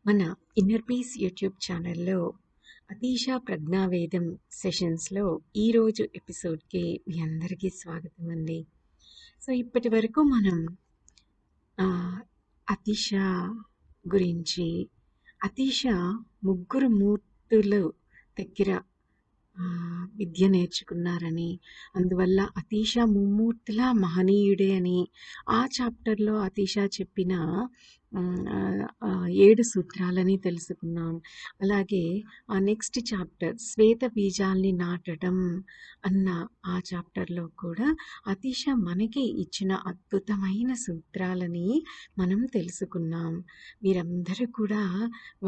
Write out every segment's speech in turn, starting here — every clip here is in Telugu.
మన ఇన్నర్ పీస్ యూట్యూబ్ ఛానల్లో అతీష ప్రజ్ఞావేదం సెషన్స్లో ఈరోజు ఎపిసోడ్కి మీ అందరికీ స్వాగతం అండి. సో ఇప్పటి వరకు మనం ఆ, అతీష గురించి, అతీష ముగ్గురు మూర్తులు దగ్గర విద్య నేర్చుకున్నారని, అందువల్ల అతీష ముమ్మూర్తుల మహనీయుడే అని ఆ చాప్టర్లో అతీష చెప్పిన 7 సూత్రాలని తెలుసుకున్నాం. అలాగే ఆ నెక్స్ట్ చాప్టర్ శ్వేత బీజాల్ని నాటడం అన్న ఆ చాప్టర్లో కూడా అతీష మనకి ఇచ్చిన అద్భుతమైన సూత్రాలని మనం తెలుసుకున్నాం. మీరందరూ కూడా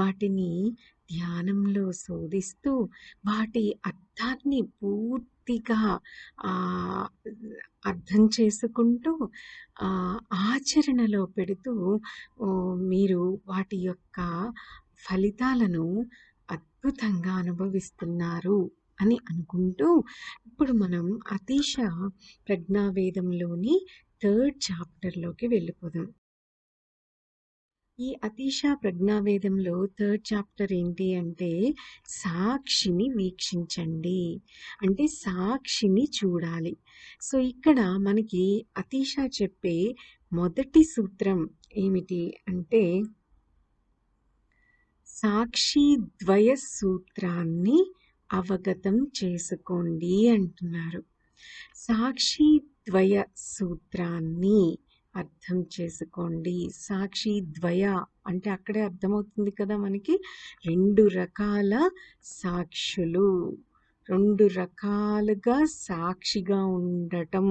వాటిని ధ్యానంలో శోధిస్తూ వాటి అర్థాన్ని పూర్తిగా అర్థం చేసుకుంటూ ఆచరణలో పెడుతూ మీరు వాటి యొక్క ఫలితాలను అద్భుతంగా అనుభవిస్తున్నారు అని అనుకుంటూ ఇప్పుడు మనం అతీష ప్రజ్ఞావేదంలోని 3rd చాప్టర్లోకి వెళ్ళిపోదాం. ఈ అతీష ప్రజ్ఞావేదంలో 3rd చాప్టర్ ఏంటి అంటే సాక్షిని వీక్షించండి, అంటే సాక్షిని చూడాలి. సో ఇక్కడ మనకి అతీష చెప్పే మొదటి సూత్రం ఏమిటి అంటే సాక్షి ద్వయ సూత్రాన్ని అవగతం చేసుకోండి అంటున్నారు. సాక్షి ద్వయ సూత్రాన్ని అర్థం చేసుకోండి. సాక్షి ద్వయ అంటే అక్కడే అర్థమవుతుంది కదా మనకి, 2 రకాల సాక్షులు, 2 రకాలుగా సాక్షిగా ఉండటం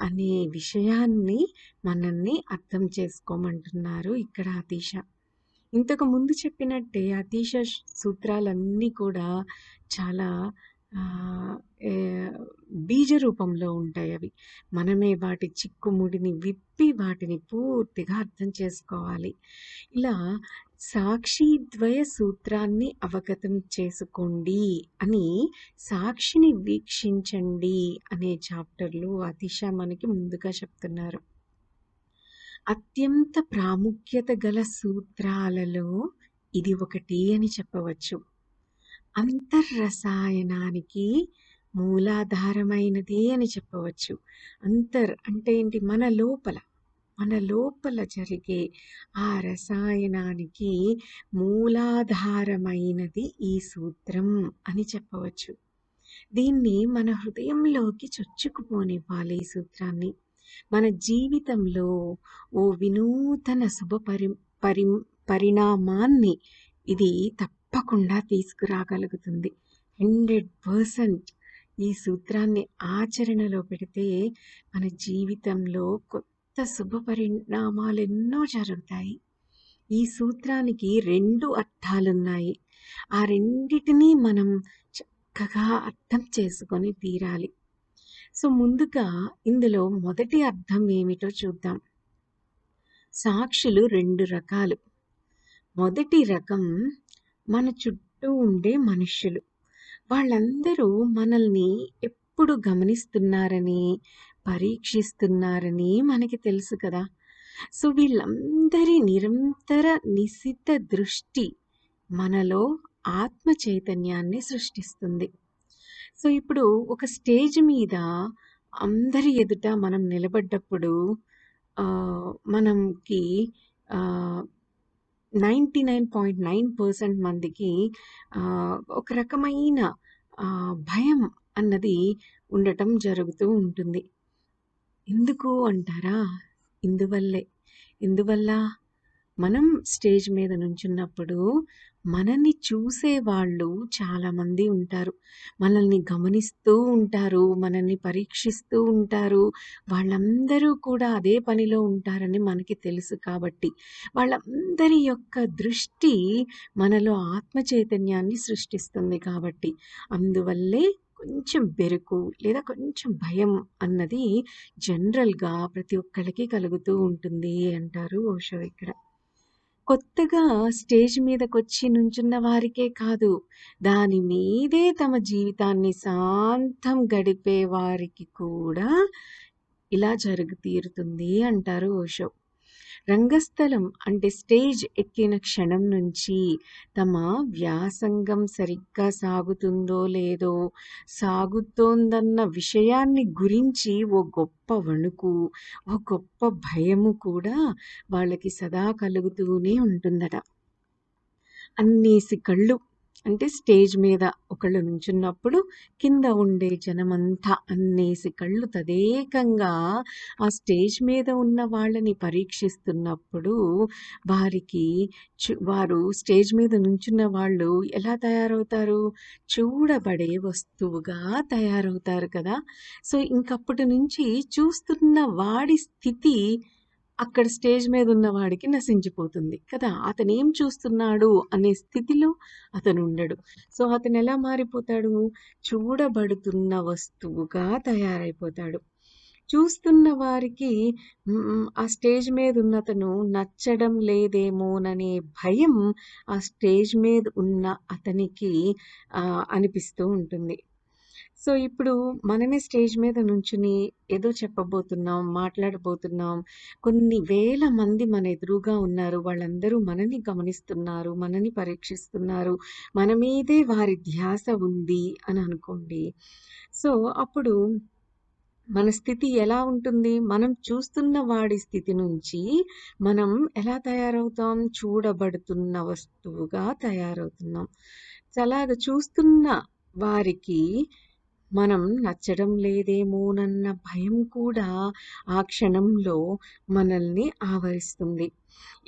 అనే విషయాన్ని మనల్ని అర్థం చేసుకోమంటున్నారు ఇక్కడ అతీష. ఇంతకు ముందు చెప్పినట్టే అతీష సూత్రాలన్నీ కూడా చాలా బీజ రూపంలో ఉంటాయి. అవి మనమే వాటి చిక్కుముడిని విప్పి వాటిని పూర్తిగా అర్థం చేసుకోవాలి. ఇలా సాక్షి ద్వయ సూత్రాన్ని అవగతం చేసుకోండి అని సాక్షిని వీక్షించండి అనే చాప్టర్లో అతీష మనకి ముందుగా చెప్తున్నారు. అత్యంత ప్రాముఖ్యత గల సూత్రాలలో ఇది ఒకటి అని చెప్పవచ్చు. అంతర్రసాయనానికి మూలాధారమైనది అని చెప్పవచ్చు. అంతర్ అంటే ఏంటి? మన లోపల జరిగే ఆ రసాయనానికి మూలాధారమైనది ఈ సూత్రం అని చెప్పవచ్చు. దీన్ని మన హృదయంలోకి చొచ్చుకుపోనివ్వాలి. ఈ సూత్రాన్ని మన జీవితంలో ఓ వినూతన శుభ పరిణామాన్ని ఇది తప్పకుండా తీసుకురాగలుగుతుంది. 100% ఈ సూత్రాన్ని ఆచరణలో పెడితే మన జీవితంలో కొత్త శుభ పరిణామాలు ఎన్నో జరుగుతాయి. ఈ సూత్రానికి 2 అర్థాలున్నాయి. ఆ రెండిటినీ మనం చక్కగా అర్థం చేసుకొని తీరాలి. సో ముందుగా ఇందులో మొదటి అర్థం ఏమిటో చూద్దాం. సాక్షులు 2 రకాలు. మొదటి రకం మన చుట్టూ ఉండే మనుష్యులు. వాళ్ళందరూ మనల్ని ఎప్పుడు గమనిస్తున్నారని, పరీక్షిస్తున్నారని మనకి తెలుసు కదా. సో వీళ్ళందరి నిరంతర నిశిత దృష్టి మనలో ఆత్మ చైతన్యాన్ని సృష్టిస్తుంది. సో ఇప్పుడు ఒక స్టేజ్ మీద అందరి ఎదుట మనం నిలబడ్డప్పుడు మనకి 99.9% మందికి ఒక రకమైన భయం అన్నది ఉండటం జరుగుతూ ఉంటుంది. ఎందుకు అంటారా? ఎందువల్ల మనం స్టేజ్ మీద నుంచున్నప్పుడు మనల్ని చూసేవాళ్ళు చాలామంది ఉంటారు, మనల్ని గమనిస్తూ ఉంటారు, మనల్ని పరీక్షిస్తూ ఉంటారు. వాళ్ళందరూ కూడా అదే పనిలో ఉంటారని మనకి తెలుసు కాబట్టి వాళ్ళందరి యొక్క దృష్టి మనలో ఆత్మ చైతన్యాన్ని సృష్టిస్తుంది కాబట్టి అందువల్లే కొంచెం బెరుకు లేదా కొంచెం భయం అన్నది జనరల్గా ప్రతి ఒక్కరికి కలుగుతూ ఉంటుంది అంటారు ఓషో ఇక్కడ. కొత్తగా స్టేజ్ మీదకొచ్చి నుంచున్న వారికే కాదు, దాని మీదే తమ జీవితాన్ని శాంతం గడిపే వారికి కూడా ఇలా తీరుతుంది అంటారు ఓషో. రంగస్థలం అంటే స్టేజ్ ఎక్కిన క్షణం నుంచి తమ వ్యాసంగం సరిగ్గా సాగుతుందో లేదో, సాగుతోందన్న విషయాన్ని గురించి ఓ గొప్ప వణుకు, ఓ గొప్ప భయము కూడా వాళ్ళకి సదా కలుగుతూనే ఉంటుందట. అన్నేసి కళ్ళు అంటే స్టేజ్ మీద ఒకళ్ళు నుంచున్నప్పుడు కింద ఉండే జనమంతా అన్నేసి కళ్ళు తదేకంగా ఆ స్టేజ్ మీద ఉన్న వాళ్ళని పరీక్షిస్తున్నప్పుడు వారికి వారు స్టేజ్ మీద నుంచున్న వాళ్ళు ఎలా తయారవుతారు? చూడబడే వస్తువుగా తయారవుతారు కదా! సో ఇంకప్పటి నుంచి చూస్తున్న వాడి స్థితి అక్కడ స్టేజ్ మీద ఉన్న వాడికి నశించిపోతుంది కదా! అతనేం చూస్తున్నాడు అనే స్థితిలో అతను ఉండడు. సో అతను ఎలా మారిపోతాడు? చూడబడుతున్న వస్తువుగా తయారైపోతాడు. చూస్తున్న వారికి ఆ స్టేజ్ మీద ఉన్నతను నచ్చడం లేదేమోననే భయం ఆ స్టేజ్ మీద ఉన్న అతనికి అనిపిస్తూ ఉంటుంది. సో ఇప్పుడు మనమే స్టేజ్ మీద నుంచుని ఏదో చెప్పబోతున్నాం, మాట్లాడబోతున్నాం. కొన్ని వేల మంది మన ఎదురుగా ఉన్నారు. వాళ్ళందరూ మనని గమనిస్తున్నారు, మనని పరీక్షిస్తున్నారు. మన మీదే వారి ధ్యాస ఉంది అని అనుకోండి. సో అప్పుడు మన స్థితి ఎలా ఉంటుంది? మనం చూస్తున్న వాడి స్థితి నుంచి మనం ఎలా తయారవుతాం? చూడబడుతున్న వస్తువుగా తయారవుతున్నాం. అలాగా చూస్తున్న వారికి మనం నచ్చడం లేదేమోనన్న భయం కూడా ఆ క్షణంలో మనల్ని ఆవరిస్తుంది.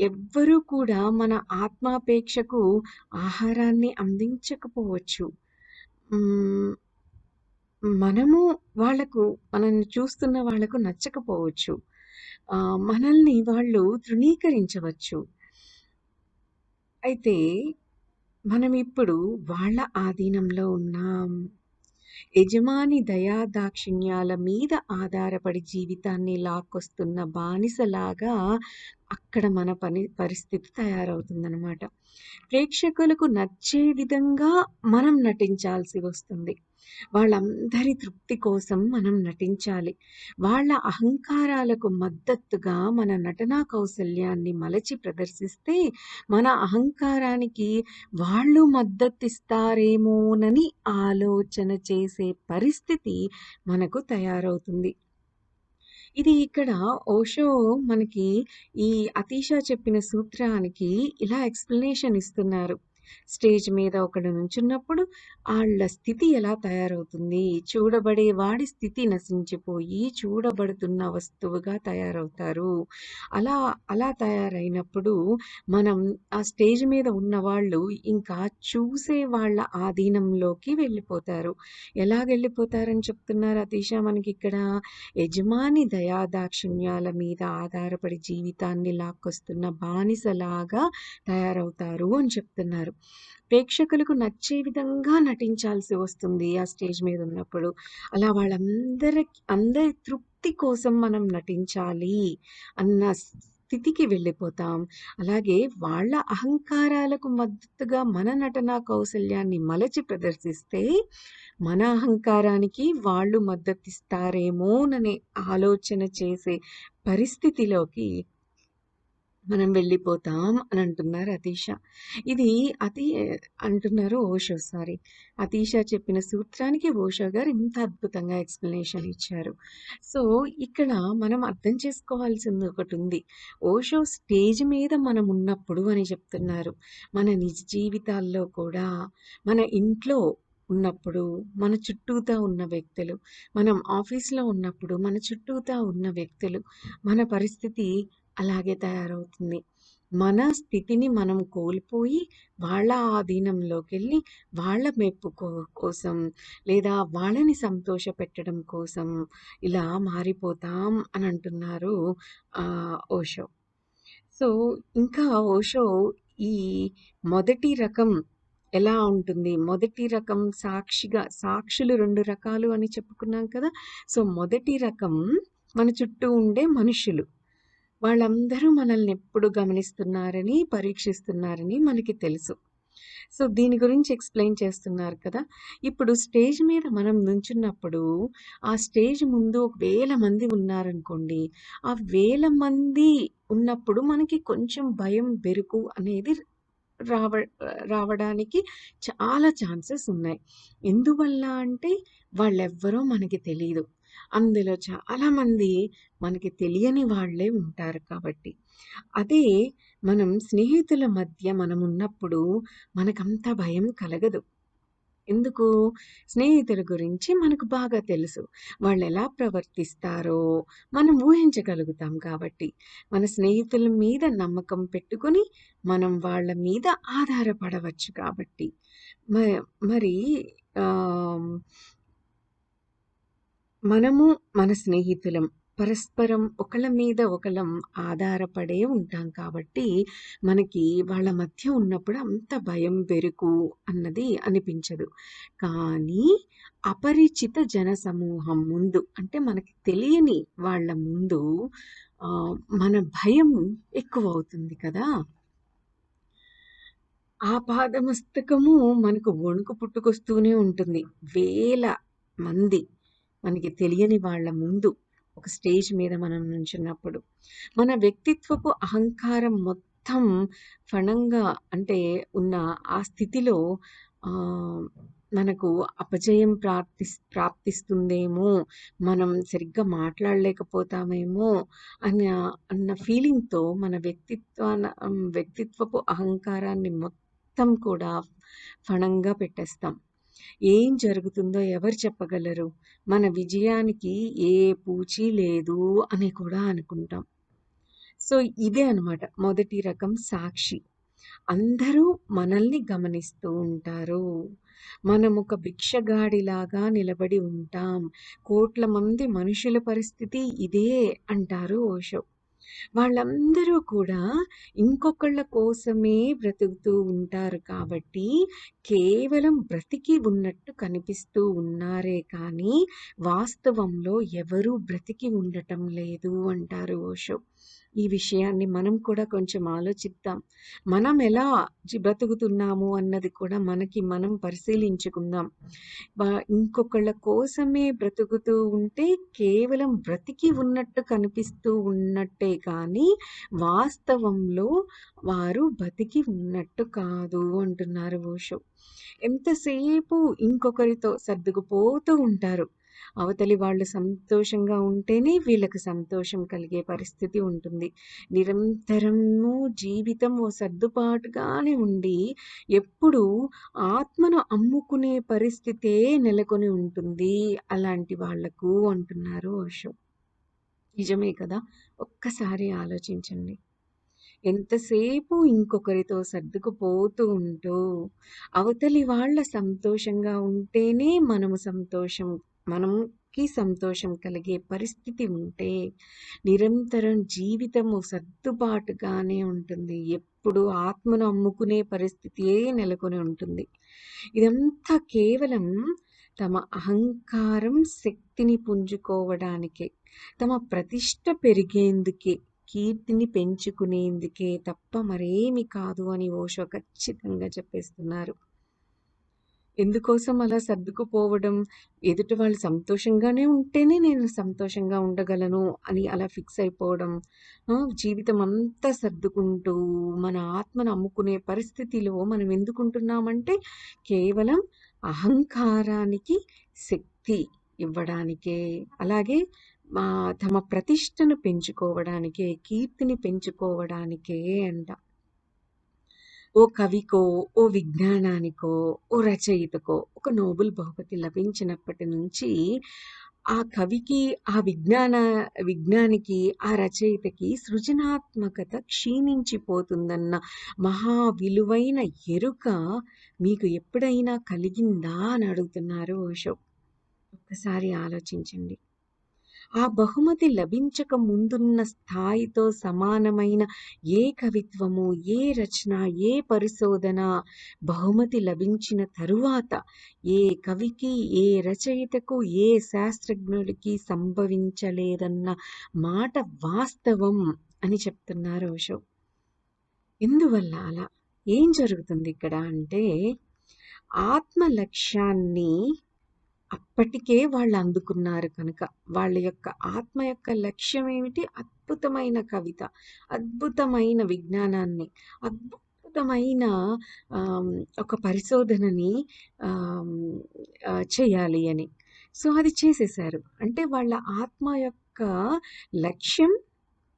ఎవ్వరూ కూడా మన ఆత్మాపేక్షకు ఆహారాన్ని అందించకపోవచ్చు. మనము మనల్ని చూస్తున్న వాళ్ళకు నచ్చకపోవచ్చు. మనల్ని వాళ్ళు తృణీకరించవచ్చు. అయితే మనమిప్పుడు వాళ్ళ ఆధీనంలో ఉన్నాం. యజమాని దయాదాక్షిణ్యాల మీద ఆధారపడి జీవితాన్ని లాక్కొస్తున్న బానిసలాగా అక్కడ మన పరిస్థితి తయారవుతుందన్నమాట. ప్రేక్షకులకు నచ్చే విధంగా మనం నటించాల్సి వస్తుంది. వాళ్ళందరి తృప్తి కోసం మనం నటించాలి. వాళ్ళ అహంకారాలకు మద్దతుగా మన నటనా కౌశల్యాన్ని మలచి ప్రదర్శిస్తే మన అహంకారానికి వాళ్ళు మద్దతిస్తారేమోనని ఆలోచన చేసే పరిస్థితి మనకు తయారవుతుంది. ఇది ఇక్కడ ఓషో మనకి ఈ అతీషా చెప్పిన సూత్రానికి ఇలా ఎక్స్‌ప్లనేషన్ ఇస్తున్నారు. స్టేజ్ మీద ఒకడు నుంచున్నప్పుడు ఆళ్ళ స్థితి ఎలా తయారవుతుంది? చూడబడే వాడి స్థితి నశించిపోయి చూడబడుతున్న వస్తువుగా తయారవుతారు. అలా అలా తయారైనప్పుడు మనం ఆ స్టేజ్ మీద ఉన్నవాళ్ళు ఇంకా చూసే వాళ్ళ ఆధీనంలోకి వెళ్ళిపోతారు. ఎలాగెళ్ళిపోతారని చెప్తున్నారు అతీషా మనకిక్కడ? యజమాని దయాదాక్షిణ్యాల మీద ఆధారపడి జీవితాన్ని లాక్కొస్తున్న బానిసలాగా తయారవుతారు అని చెప్తున్నారు. ప్రేక్షకులకు నచ్చే విధంగా నటించాల్సి వస్తుంది ఆ స్టేజ్ మీద ఉన్నప్పుడు. అలా అందరి తృప్తి కోసం మనం నటించాలి అన్న స్థితికి వెళ్ళిపోతాం. అలాగే వాళ్ళ అహంకారాలకు మద్దతుగా మన నటనా కౌశల్యాన్ని మలచి ప్రదర్శిస్తే మన అహంకారానికి వాళ్ళు మద్దతిస్తారేమోననే ఆలోచన చేసే పరిస్థితిలోకి మనం వెళ్ళిపోతాం అని అంటున్నారు అతీషా. ఇది అంటున్నారు ఓషో. అతీషా చెప్పిన సూత్రానికి ఓషో గారు ఇంత అద్భుతంగా ఎక్స్‌ప్లనేషన్ ఇచ్చారు. సో ఇక్కడ మనం అర్థం చేసుకోవాల్సింది ఒకటుంది. ఓషో స్టేజ్ మీద మనం ఉన్నప్పుడు అని చెప్తున్నారు. మన నిజ జీవితాల్లో కూడా, మన ఇంట్లో ఉన్నప్పుడు, మన చుట్టూతా ఉన్న వ్యక్తులు, మనం ఆఫీస్‌లో ఉన్నప్పుడు మన చుట్టూతా ఉన్న వ్యక్తులు, మన పరిస్థితి అలాగే తయారవుతుంది. మన స్థితిని మనం కోల్పోయి వాళ్ళ ఆధీనంలోకెళ్ళి వాళ్ళ మెప్పు కోసం లేదా వాళ్ళని సంతోషపెట్టడం కోసం ఇలా మారిపోతాం అని అంటున్నారు ఓషో. సో ఇంకా ఓషో ఈ మొదటి రకం ఎలా ఉంటుంది? మొదటి రకం సాక్షులు 2 రకాలు అని చెప్పుకున్నాం కదా! సో మొదటి రకం మన చుట్టూ ఉండే మనుషులు. వాళ్ళందరూ మనల్ని ఎప్పుడు గమనిస్తున్నారని, పరీక్షిస్తున్నారని మనకి తెలుసు. సో, దీని గురించి ఎక్స్‌ప్లెయిన్ చేస్తున్నారు కదా! ఇప్పుడు స్టేజ్ మీద మనం నుంచున్నప్పుడు, ఆ స్టేజ్ ముందు ఒక వేల మంది ఉన్నారనుకోండి. ఆ వేల మంది ఉన్నప్పుడు మనకి కొంచెం భయం, బెరుకు అనేది రావ రావడానికి చాలా ఛాన్సెస్ ఉన్నాయి. ఎందువల్ల అంటే వాళ్ళెవ్వరో మనకి తెలీదు. అందులో చాలామంది మనకి తెలియని వాళ్ళే ఉంటారు కాబట్టి. అదే మనం స్నేహితుల మధ్య మనమున్నప్పుడు మనకంత భయం కలగదు. ఎందుకు? స్నేహితుల గురించి మనకు బాగా తెలుసు. వాళ్ళెలా ప్రవర్తిస్తారో మనం ఊహించగలుగుతాం కాబట్టి. మన స్నేహితుల మీద నమ్మకం పెట్టుకొని, మనం వాళ్ళ మీద ఆధారపడవచ్చు కాబట్టి. మ మరి ఆహ్ మనము, మన స్నేహితులం పరస్పరం ఒకళ్ళ మీద ఒకళ్ళం ఆధారపడే ఉంటాం కాబట్టి, మనకి వాళ్ళ మధ్య ఉన్నప్పుడు అంత భయం, బెరుకు అన్నది అనిపించదు. కానీ అపరిచిత జనసమూహం ముందు అంటే మనకి తెలియని వాళ్ళ ముందు మన భయం ఎక్కువవుతుంది కదా! ఆపాదమస్తకము మనకు వణుకు పుట్టుకొస్తూనే ఉంటుంది. వేల మంది మనకి తెలియని వాళ్ళ ముందు ఒక స్టేజ్ మీద మనం నుంచున్నప్పుడు. మన వ్యక్తిత్వపు అహంకారం మొత్తం ఫణంగా అంటే ఉన్న ఆ స్థితిలో ఆహ్, మనకు అపజయం ప్రాప్తిస్తుందేమో, మనం సరిగ్గా మాట్లాడలేకపోతామేమో అన్న అన్న ఫీలింగ్‌తో మన వ్యక్తిత్వపు అహంకారాన్ని మొత్తం కూడా ఫణంగా పెట్టేస్తాం. ఏం జరుగుతుందో ఎవరు చెప్పగలరు? మన విజయానికి ఏ పూచీ లేదు అని కూడా అనుకుంటాం. సో, ఇదే అన్నమాట మొదటి రకం సాక్షి. అందరూ మనల్ని గమనిస్తూ ఉంటారు. మనమొక భిక్షగాడిలాగా నిలబడి ఉంటాం. కోట్ల మంది మనుషుల పరిస్థితి ఇదే అంటారు ఓషో. వాళ్ళందరూ కూడా ఇంకొకళ్ళ కోసమే బ్రతుకుతూ ఉంటారు కాబట్టి, కేవలం బ్రతికి ఉన్నట్టు కనిపిస్తూ ఉన్నారే కానీ, వాస్తవంలో ఎవరూ బ్రతికి ఉండటం లేదు అంటారు ఓషో. ఈ విషయాన్ని మనం కూడా కొంచెం ఆలోచిద్దాం. మనం ఎలా బ్రతుకుతున్నాము అన్నది కూడా మనకి మనం పరిశీలించుకుందాం. వ ఇంకొకళ్ళ కోసమే బ్రతుకుతూ ఉంటే కేవలం బ్రతికి ఉన్నట్టు కనిపిస్తూ ఉన్నట్టే కానీ, వాస్తవంలో వారు బతికి ఉన్నట్టు కాదు అంటున్నారు ఓషో. ఎంతసేపు ఇంకొకరితో సర్దుకుపోతూ ఉంటారు. అవతలి వాళ్ళు సంతోషంగా ఉంటేనే వీళ్ళకి సంతోషం కలిగే పరిస్థితి ఉంటుంది. నిరంతరము జీవితం ఓ సర్దుబాటుగానే ఉండి, ఎప్పుడూ ఆత్మను అమ్ముకునే పరిస్థితే నెలకొని ఉంటుంది అలాంటి వాళ్ళకు అంటున్నారు ఓషో. నిజమే కదా! ఒక్కసారి ఆలోచించండి. ఎంతసేపు ఇంకొకరితో సర్దుకుపోతూ ఉంటూ, అవతలి వాళ్ళ సంతోషంగా ఉంటేనే మనకి సంతోషం కలిగే పరిస్థితి ఉంటే, నిరంతరం జీవితము సర్దుబాటుగానే ఉంటుంది. ఎప్పుడు ఆత్మను అమ్ముకునే పరిస్థితియే నెలకొని ఉంటుంది. ఇదంతా కేవలం తమ అహంకారం శక్తిని పుంజుకోవడానికే, తమ ప్రతిష్ట పెరిగేందుకే, కీర్తిని పెంచుకునేందుకే తప్ప మరేమి కాదు అని ఓషో ఖచ్చితంగా చెప్పేస్తున్నారు. ఎందుకోసం అలా సర్దుకుపోవడం? ఎదుటి వాళ్ళు సంతోషంగానే ఉంటేనే నేను సంతోషంగా ఉండగలను అని అలా ఫిక్స్ అయిపోవడం. జీవితం అంతా సర్దుకుంటూ మన ఆత్మను అమ్ముకునే పరిస్థితిలో మనం ఎందుకుంటున్నామంటే కేవలం అహంకారానికి శక్తి ఇవ్వడానికే. అలాగే తమ ప్రతిష్టను పెంచుకోవడానికే, కీర్తిని పెంచుకోవడానికే అంట. ఓ కవికో, ఓ విజ్ఞానానికో, ఓ రచయితకో ఒక నోబెల్ బహుమతి లభించినప్పటి నుంచి ఆ కవికి, ఆ విజ్ఞానికి, ఆ రచయితకి సృజనాత్మకత క్షీణించిపోతుందన్న మహా విలువైన ఎరుక మీకు ఎప్పుడైనా కలిగిందా అని అడుగుతున్నారు ఓషో. ఒక్కసారి ఆలోచించండి. ఆ బహుమతి లభించక ముందున్న స్థాయితో సమానమైన ఏ కవిత్వము, ఏ రచన, ఏ పరిశోధన బహుమతి లభించిన తరువాత ఏ కవికి, ఏ రచయితకు, ఏ శాస్త్రజ్ఞుడికి సంభవించలేదన్న మాట వాస్తవం అని చెప్తున్నారు ఓషో. ఎందువల్ల అలా? ఏం జరుగుతుంది ఇక్కడ అంటే ఆత్మ లక్ష్యాన్ని అప్పటికే వాళ్ళు అందుకున్నారు కనుక వాళ్ళ యొక్క ఆత్మ యొక్క లక్ష్యం ఏమిటి? అద్భుతమైన కవిత, అద్భుతమైన విజ్ఞానాన్ని, అద్భుతమైన ఒక పరిశోధనని ఆమ్, చేయాలి అని. సో అది చేసేసారు. అంటే వాళ్ళ ఆత్మ యొక్క లక్ష్యం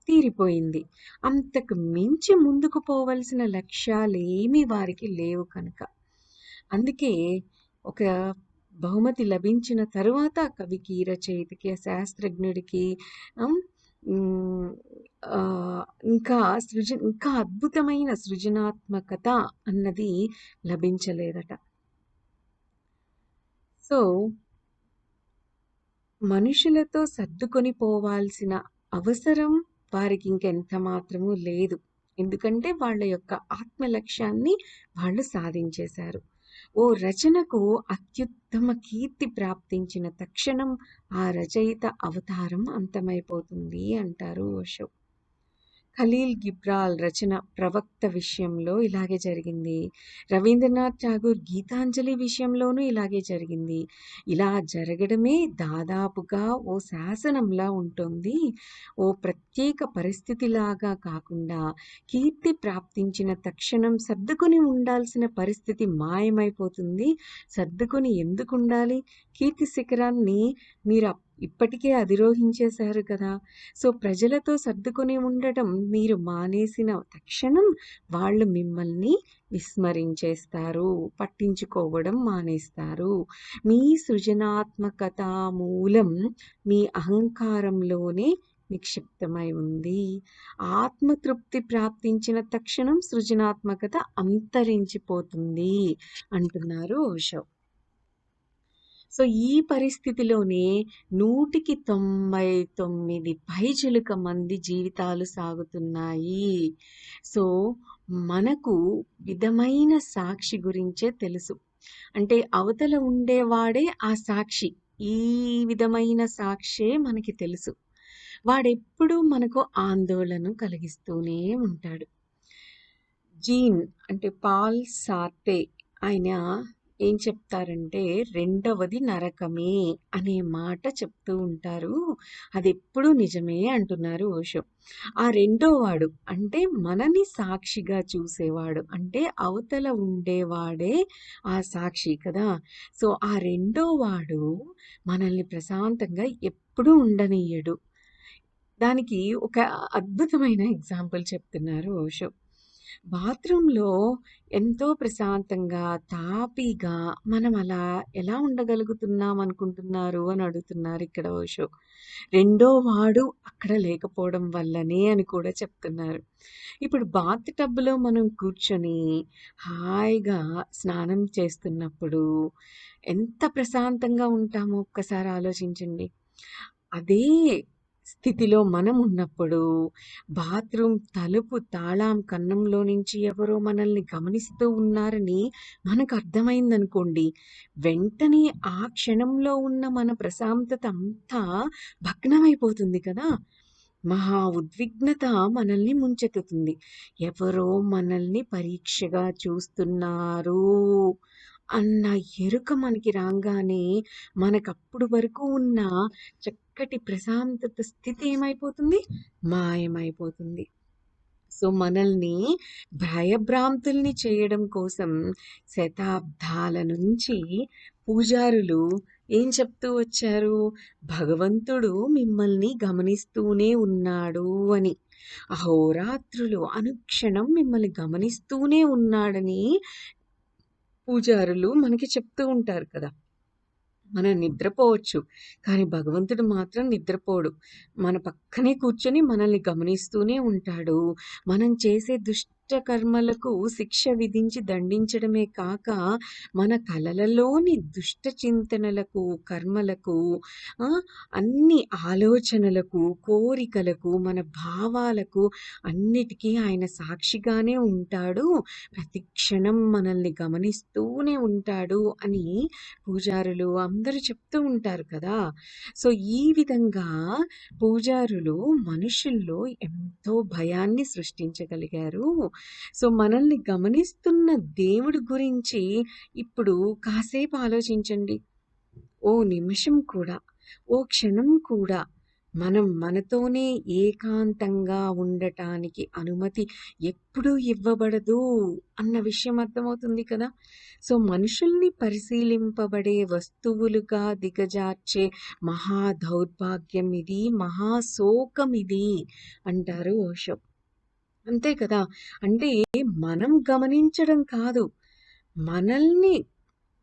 తీరిపోయింది. అంతకు మించి ముందుకు పోవలసిన లక్ష్యాలేమీ వారికి లేవు కనుక. అందుకే ఒక బహుమతి లభించిన తరువాత కవికి, రచయితకి, శాస్త్రజ్ఞుడికి ఆమ్, ఉమ్, ఆ, ఇంకా అద్భుతమైన సృజనాత్మకత అన్నది లభించలేదట. సో మనుషులతో సర్దుకొని పోవాల్సిన అవసరం వారికి ఇంకెంత మాత్రమూ లేదు. ఎందుకంటే వాళ్ళ యొక్క ఆత్మ లక్ష్యాన్ని వాళ్ళు సాధించేశారు. ఓ రచనకు అత్యుత్తమ కీర్తి ప్రాప్తించిన తక్షణం ఆ రచయిత అవతారం అంతమైపోతుంది అంటారు ఓషో. ఖలీల్ గిబ్రాల్ రచన ప్రవక్త విషయంలో ఇలాగే జరిగింది. రవీంద్రనాథ్ ఠాగూర్ గీతాంజలి విషయంలోనూ ఇలాగే జరిగింది. ఇలా జరగడమే దాదాపుగా ఓ శాసనంలా ఉంటుంది. ఓ ప్రత్యేక పరిస్థితిలాగా కాకుండా కీర్తి ప్రాప్తించిన తక్షణం సర్దుకుని ఉండాల్సిన పరిస్థితి మాయమైపోతుంది. సర్దుకుని ఎందుకు ఉండాలి? కీర్తి శిఖరాన్ని మీరు ఇప్పటికే అధిరోహించేశారు కదా. సో ప్రజలతో సర్దుకొని ఉండటం మీరు మానేసిన తక్షణం వాళ్ళు మిమ్మల్ని విస్మరించేస్తారు, పట్టించుకోవడం మానేస్తారు. మీ సృజనాత్మకత మూలం మీ అహంకారంలోనే నిక్షిప్తమై ఉంది. ఆత్మతృప్తి ప్రాప్తించిన తక్షణం సృజనాత్మకత అంతరించిపోతుంది అంటున్నారు ఓషో. సో ఈ పరిస్థితిలోనే 199 పైచిలుక మంది జీవితాలు సాగుతున్నాయి. సో మనకు విధమైన సాక్షి గురించే తెలుసు. అంటే అవతల ఉండేవాడే ఆ సాక్షి. ఈ విధమైన సాక్షే మనకి తెలుసు. వాడెప్పుడు మనకు ఆందోళన కలిగిస్తూనే ఉంటాడు. జీన్ అంటే పాల్ సార్టే ఆయన ఏం చెప్తారంటే రెండవది నరకమే అనే మాట చెప్తూ ఉంటారు. అది ఎప్పుడూ నిజమే అంటున్నారు ఓషో. ఆ రెండోవాడు అంటే మనని సాక్షిగా చూసేవాడు, అంటే అవతల ఉండేవాడే ఆ సాక్షి కదా. సో ఆ రెండోవాడు మనల్ని ప్రశాంతంగా ఎప్పుడూ ఉండనీయడు. దానికి ఒక అద్భుతమైన ఎగ్జాంపుల్ చెప్తున్నారు ఓషో. బాత్రూంలో ఎంతో ప్రశాంతంగా, తాపీగా మనం అలా ఎలా ఉండగలుగుతున్నాం అనుకుంటున్నారు అని అడుగుతున్నారు ఇక్కడ ఓషో. రెండో వాడు అక్కడ లేకపోవడం వల్లనే అని కూడా చెప్తున్నారు. ఇప్పుడు బాత్ టబ్లో మనం కూర్చొని హాయిగా స్నానం చేస్తున్నప్పుడు ఎంత ప్రశాంతంగా ఉంటామో ఒక్కసారి ఆలోచించండి. అదే స్థితిలో మనం ఉన్నప్పుడు బాత్రూమ్ తలుపు తాళం కన్నంలో నుంచి ఎవరో మనల్ని గమనిస్తూ ఉన్నారని మనకు అర్థమైందనుకోండి, వెంటనే ఆ క్షణంలో ఉన్న మన ప్రశాంతత అంతా భగ్నమైపోతుంది కదా. మహా ఉద్విగ్నత మనల్ని ముంచెత్తుతుంది. ఎవరో మనల్ని పరీక్షగా చూస్తున్నారు అన్న ఎరుక మనకి రాగానే మనకప్పుడు వరకు ఉన్న చక్కటి ప్రశాంతత స్థితి ఏమైపోతుంది? మాయమైపోతుంది. సో మనల్ని భయభ్రాంతుల్ని చేయడం కోసం శతాబ్దాల నుంచి పూజారులు ఏం చెప్తూ వచ్చారు? భగవంతుడు మిమ్మల్ని గమనిస్తూనే ఉన్నాడు అని. అహోరాత్రులు అనుక్షణం మిమ్మల్ని గమనిస్తూనే ఉన్నాడని పూజారులు మనకి చెప్తూ ఉంటారు కదా. మనం నిద్రపోవచ్చు, కానీ భగవంతుడు మాత్రం నిద్రపోడు. మన పక్కనే కూర్చొని మనల్ని గమనిస్తూనే ఉంటాడు. మనం చేసే దుష్ట కర్మలకు శిక్ష విధించి దండించడమే కాక మన కలలలోని దుష్ట చింతనలకు, కర్మలకు, అన్ని ఆలోచనలకు, కోరికలకు, మన భావాలకు అన్నిటికీ ఆయన సాక్షిగానే ఉంటాడు. ప్రతి క్షణం మనల్ని గమనిస్తూనే ఉంటాడు అని పూజారులు అందరూ చెప్తూ ఉంటారు కదా. సో ఈ విధంగా పూజారులు మనుషుల్లో ఎంతో భయాన్ని సృష్టించగలిగారు. సో మనల్ని గమనిస్తున్న దేవుడి గురించి ఇప్పుడు కాసేపు ఆలోచించండి. ఓ నిమిషం కూడా, ఓ క్షణం కూడా మనం మనతోనే ఏకాంతంగా ఉండటానికి అనుమతి ఎప్పుడూ ఇవ్వబడదు అన్న విషయం అర్థమవుతుంది కదా! సో మనుషుల్ని పరిశీలింపబడే వస్తువులుగా దిగజార్చే మహా దౌర్భాగ్యం ఇది, మహాశోకం ఇది అంటారు ఓషో. అంతే కదా! అంటే మనం గమనించడం కాదు, మనల్ని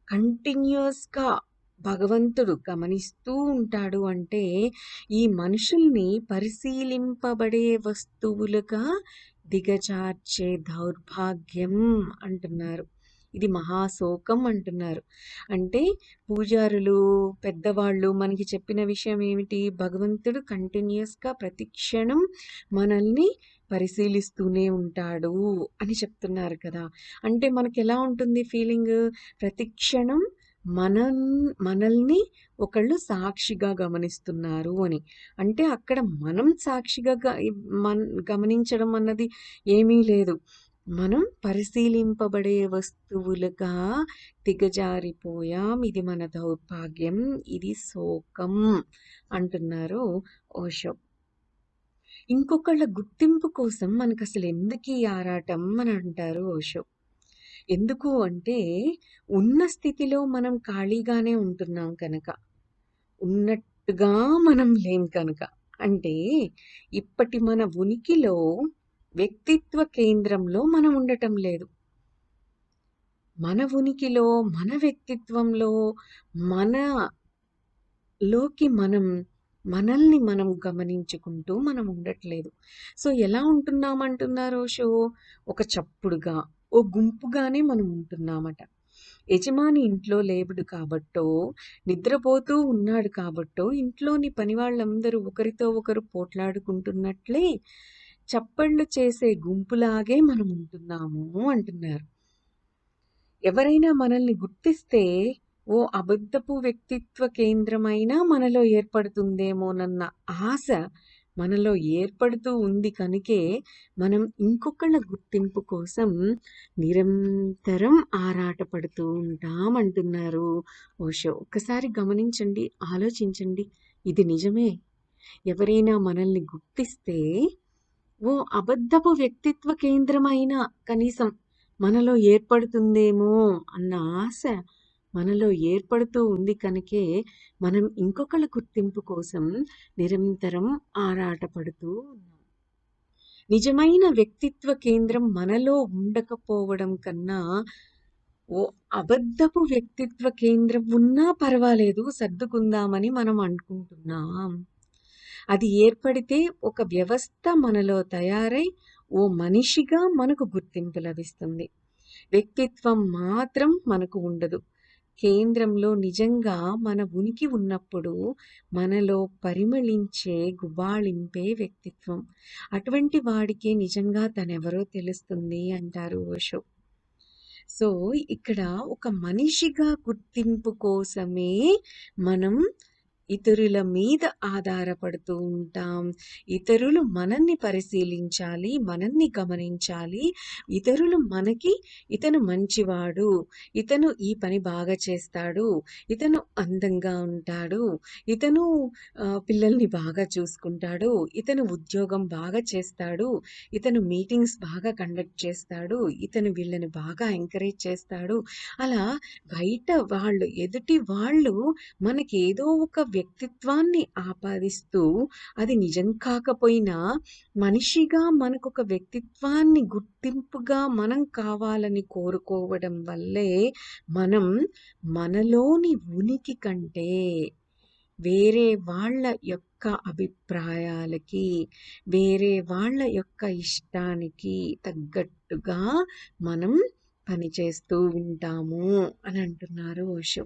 కంటిన్యూయస్‌గా భగవంతుడు గమనిస్తూ ఉంటాడు అంటే, ఈ మనుషుల్ని పరిశీలింపబడే వస్తువులుగా దిగజార్చే దౌర్భాగ్యం అంటున్నారు. ఇది మహాశోకం అంటున్నారు. అంటే పూజారులు, పెద్దవాళ్ళు మనకి చెప్పిన విషయం ఏమిటి? భగవంతుడు కంటిన్యూయస్‌గా ప్రతి క్షణం మనల్ని పరిశీలిస్తూనే ఉంటాడు అని చెప్తున్నారు కదా! అంటే మనకెలా ఉంటుంది ఫీలింగు? ప్రతి క్షణం మనల్ని ఒకళ్ళు సాక్షిగా గమనిస్తున్నారు అని. అంటే అక్కడ మనం సాక్షిగా గమనించడం అన్నది ఏమీ లేదు. మనం పరిశీలింపబడే వస్తువులుగా దిగజారిపోయాం. ఇది మన దౌర్భాగ్యం, ఇది శోకం అంటున్నారు ఓషో. ఇంకొకళ్ళ గుర్తింపు కోసం మనకసలు ఎందుకీ ఆరాటం అని అంటారు ఓషో. ఎందుకు అంటే, ఉన్న స్థితిలో మనం ఖాళీగానే ఉంటున్నాం కనుక. ఉన్నట్టుగా మనం లేం కనుక. అంటే ఇప్పటి మన ఉనికిలో వ్యక్తిత్వ కేంద్రంలో మనం ఉండటం లేదు. మన ఉనికిలో, మన వ్యక్తిత్వంలో, మనలోకి మనల్ని మనం గమనించుకుంటూ మనం ఉండట్లేదు. సో ఎలా ఉంటున్నామంటున్నారు ఓషో? ఒక చప్పుడుగా, ఓ గుంపుగానే మనం ఉంటున్నామట. యజమాని ఇంట్లో లేడు కాబట్టో, నిద్రపోతూ ఉన్నాడు కాబట్టో, ఇంట్లోని పనివాళ్ళందరూ ఒకరితో ఒకరు పోట్లాడుకుంటున్నట్లే చప్పళ్ళు చేసే గుంపులాగే మనం ఉంటున్నాము అంటున్నారు. ఎవరైనా మనల్ని గుర్తిస్తే ఓ అబద్ధపు వ్యక్తిత్వ కేంద్రమైనా మనలో ఏర్పడుతుందేమోనన్న ఆశ మనలో ఏర్పడుతూ ఉంది కనుకే మనం ఇంకొకళ్ళ గుర్తింపు కోసం నిరంతరం ఆరాటపడుతూ ఉంటాం అంటున్నారు ఓషో. ఒక్కసారి గమనించండి, ఆలోచించండి. ఇది నిజమే. ఎవరైనా మనల్ని గుర్తిస్తే ఓ అబద్ధపు వ్యక్తిత్వ కేంద్రమైన కనీసం మనలో ఏర్పడుతుందేమో అన్న ఆశ మనలో ఏర్పడుతూ ఉంది కనుకే మనం ఇంకొకళ్ళ గుర్తింపు కోసం నిరంతరం ఆరాటపడుతూ ఉన్నాం. నిజమైన వ్యక్తిత్వ కేంద్రం మనలో ఉండకపోవడం కన్నా ఓ అబద్ధపు వ్యక్తిత్వ కేంద్రం ఉన్నా పర్వాలేదు, సర్దుకుందామని మనం అనుకుంటున్నాం. అది ఏర్పడితే ఒక వ్యవస్థ మనలో తయారై ఓ మనిషిగా మనకు గుర్తింపు లభిస్తుంది. వ్యక్తిత్వం మాత్రం మనకు ఉండదు. కేంద్రంలో నిజంగా మన ఉనికి ఉన్నప్పుడు మనలో పరిమళించే గుబాళింపే వ్యక్తిత్వం. అటువంటి వాడికే నిజంగా తనెవరో తెలుస్తుంది అంటారు ఓషో. సో ఇక్కడ ఒక మనిషిగా గుర్తింపు కోసమే మనం ఇతరుల మీద ఆధారపడుతూ ఉంటాం. ఇతరులు మనల్ని పరిశీలించాలి, మనల్ని గమనించాలి. ఇతరులు మనకి ఇతను మంచివాడు, ఇతను ఈ పని బాగా చేస్తాడు, ఇతను అందంగా ఉంటాడు, ఇతను పిల్లల్ని బాగా చూసుకుంటాడు, ఇతను ఉద్యోగం బాగా చేస్తాడు, ఇతను మీటింగ్స్ బాగా కండక్ట్ చేస్తాడు, ఇతను వీళ్ళని బాగా ఎంకరేజ్ చేస్తాడు. అలా బయట వాళ్ళు, ఎదుటి వాళ్ళు మనకేదో ఒక వ్యక్తిత్వాన్ని ఆపాదిస్తూ, అది నిజం కాకపోయినా మనిషిగా మనకొక వ్యక్తిత్వాన్ని గుర్తింపుగా మనం కావాలని కోరుకోవడం వల్లే మనం మనలోని ఉనికి కంటే వేరే వాళ్ళ యొక్క అభిప్రాయాలకి, వేరే వాళ్ళ యొక్క ఇష్టానికి తగ్గట్టుగా మనం పనిచేస్తూ ఉంటాము అని అంటున్నారు ఓషో.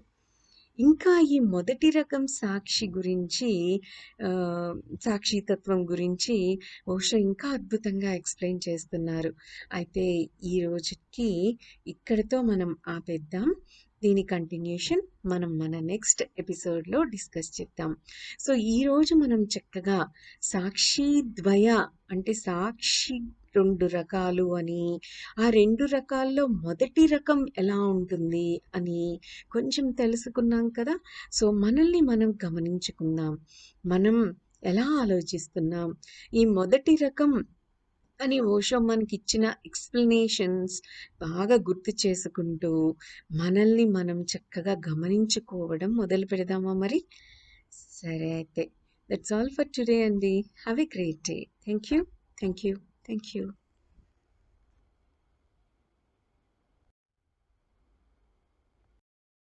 ఇంకా ఈ మొదటి రకం సాక్షి గురించి, సాక్షితత్వం గురించి ఓషో ఇంకా అద్భుతంగా ఎక్స్ప్లెయిన్ చేస్తున్నారు. అయితే ఈ రోజుకి ఇక్కడితో మనం ఆపేద్దాం. దీని కంటిన్యూషన్ మనం మన నెక్స్ట్ ఎపిసోడ్లో డిస్కస్ చేద్దాం. సో ఈరోజు మనం చక్కగా సాక్షి ద్వయ అంటే 2 రకాలు అని, ఆ 2 రకాల్లో మొదటి రకం ఎలా ఉంటుంది అని కొంచెం తెలుసుకున్నాం కదా! సో, మనల్ని మనం గమనించుకుందాం. మనం ఎలా ఆలోచిస్తున్నాం? ఈ మొదటి రకం అని ఓషో మనకిచ్చిన ఎక్స్‌ప్లనేషన్స్ బాగా గుర్తు చేసుకుంటూ, మనల్ని మనం చక్కగా గమనించుకోవడం మొదలు పెడదామా మరి? సరే అయితే. దట్స్ ఆల్ ఫర్ టుడే అండి. Have a great day. Thank you. Thank you. Thank you.